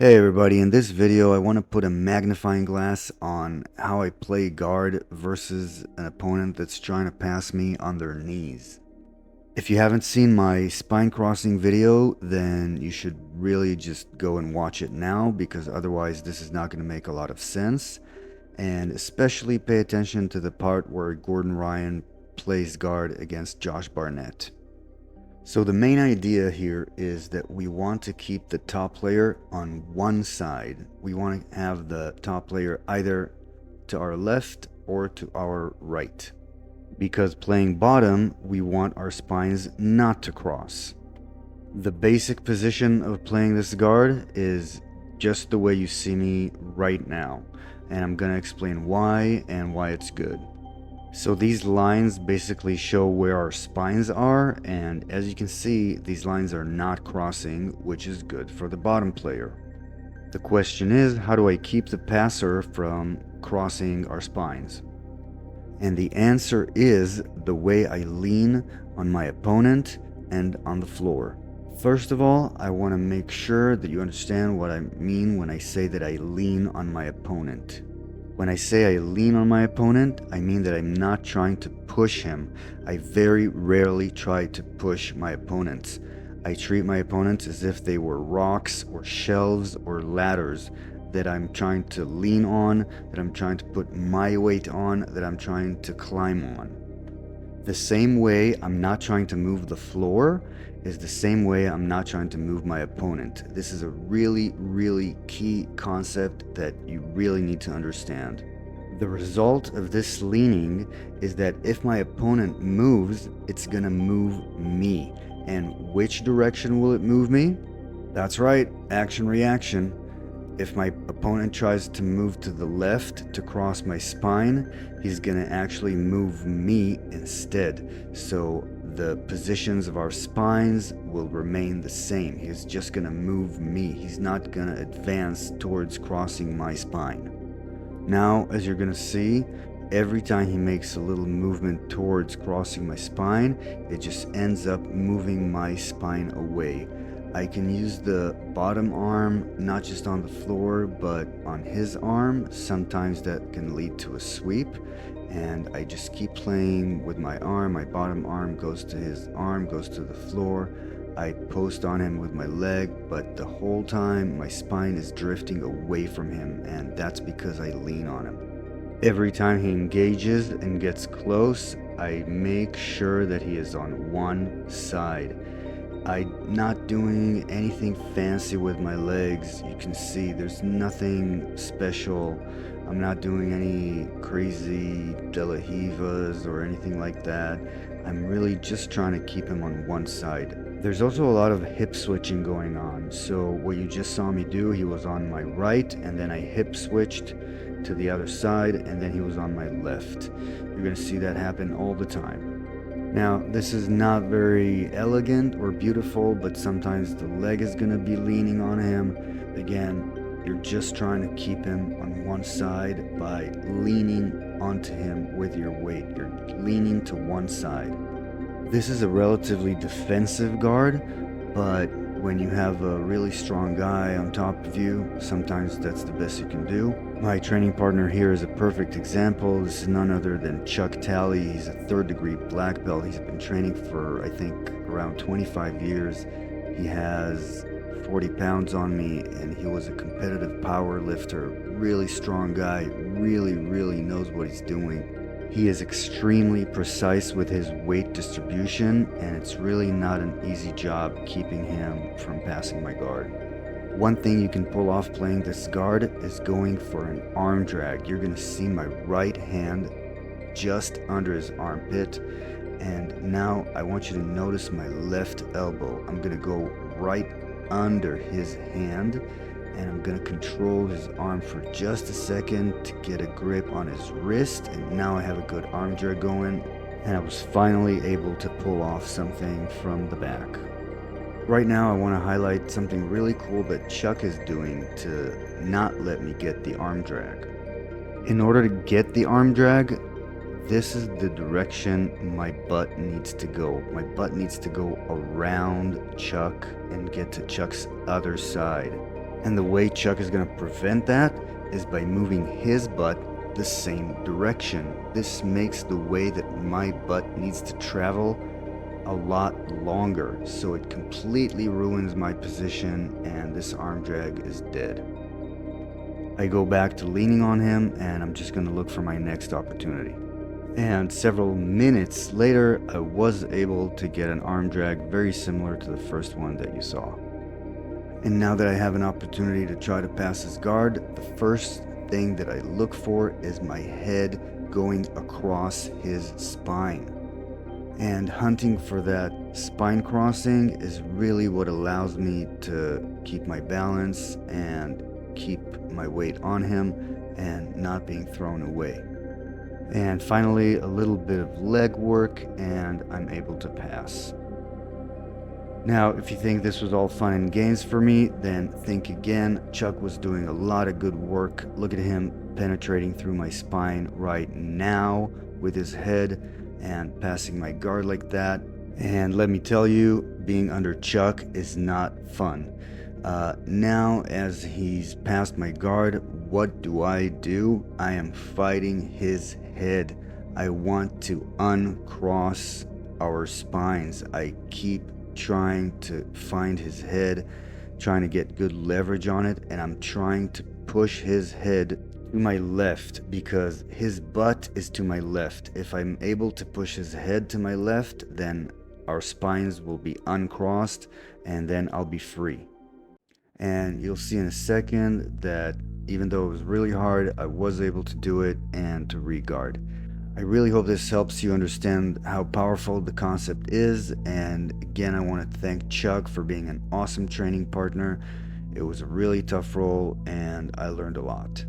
Hey everybody, in this video I want to put a magnifying glass on how I play guard versus an opponent that's trying to pass me on their knees. If you haven't seen my spine crossing video, then you should really just go and watch it now, because otherwise this is not going to make a lot of sense. And especially pay attention to the part where Gordon Ryan plays guard against Josh Barnett. So the main idea here is that we want to keep the top player on one side. We want to have the top player either to our left or to our right. Because playing bottom, we want our spines not to cross. The basic position of playing this guard is just the way you see me right now, and I'm going to explain why and why it's good. So these lines basically show where our spines are, and as you can see, these lines are not crossing, which is good for the bottom player. The question is, how do I keep the passer from crossing our spines? And the answer is the way I lean on my opponent and on the floor. First of all, I want to make sure that you understand what I mean when I say that I lean on my opponent. When I say I lean on my opponent, I mean that I'm not trying to push him. I very rarely try to push my opponents. I treat my opponents as if they were rocks or shelves or ladders that I'm trying to lean on, that I'm trying to put my weight on, that I'm trying to climb on. The same way I'm not trying to move the floor is the same way I'm not trying to move my opponent. This is a really key concept that you really need to understand. The result of this leaning is that if my opponent moves, it's gonna move me. And which direction will it move me? That's right, action reaction. If my opponent tries to move to the left to cross my spine, he's gonna actually move me instead. So the positions of our spines will remain the same. He's just gonna move me. He's not gonna advance towards crossing my spine. Now, as you're gonna see, every time he makes a little movement towards crossing my spine, it just ends up moving my spine away. I can use the bottom arm not just on the floor but on his arm. Sometimes that can lead to a sweep, and I just keep playing with my arm. My bottom arm goes to his arm, goes to the floor. I post on him with my leg, but the whole time my spine is drifting away from him, and that's because I lean on him. Every time he engages and gets close, I make sure that he is on one side. I'm not doing anything fancy with my legs. You can see there's nothing special. I'm not doing any crazy de la Rivas or anything like that. I'm really just trying to keep him on one side. There's also a lot of hip switching going on. So what you just saw me do, he was on my right, and then I hip switched to the other side, and then he was on my left. You're gonna see that happen all the time. Now, this is not very elegant or beautiful, but sometimes the leg is going to be leaning on him. Again, you're just trying to keep him on one side by leaning onto him with your weight. You're leaning to one side. This is a relatively defensive guard, but when you have a really strong guy on top of you, sometimes that's the best you can do. My training partner here is a perfect example. This is none other than Chuck Talley. He's a 3rd degree black belt. He's been training for, I think, around 25 years. He has 40 pounds on me, and he was a competitive power lifter. Really strong guy, really knows what he's doing. He is extremely precise with his weight distribution, and it's really not an easy job keeping him from passing my guard. One thing you can pull off playing this guard is going for an arm drag. You're going to see my right hand just under his armpit, and now I want you to notice my left elbow. I'm going to go right under his hand, and I'm going to control his arm for just a second to get a grip on his wrist, and now I have a good arm drag going, and I was finally able to pull off something from the back. Right now I want to highlight something really cool that Chuck is doing to not let me get the arm drag. In order to get the arm drag, this is the direction my butt needs to go. My butt needs to go around Chuck and get to Chuck's other side. And the way Chuck is going to prevent that is by moving his butt the same direction. This makes the way that my butt needs to travel a lot longer, so it completely ruins my position and this arm drag is dead. I go back to leaning on him and I'm just going to look for my next opportunity. And several minutes later, I was able to get an arm drag very similar to the first one that you saw. And now that I have an opportunity to try to pass his guard, the first thing that I look for is my head going across his spine. And hunting for that spine crossing is really what allows me to keep my balance and keep my weight on him and not being thrown away. And finally, a little bit of leg work and I'm able to pass. Now, if you think this was all fun and games for me, then think again. Chuck was doing a lot of good work. Look at him penetrating through my spine right now with his head and passing my guard like that. And let me tell you, being under Chuck is not fun. Now, as he's passed my guard, what do? I am fighting his head. I want to uncross our spines. I keep trying to find his head, trying to get good leverage on it, and I'm trying to push his head to my left because his butt is to my left. If I'm able to push his head to my left, then our spines will be uncrossed and then I'll be free. And you'll see in a second that even though it was really hard, I was able to do it and to reguard. I really hope this helps you understand how powerful the concept is, and again I want to thank Chuck for being an awesome training partner. It was a really tough role and I learned a lot.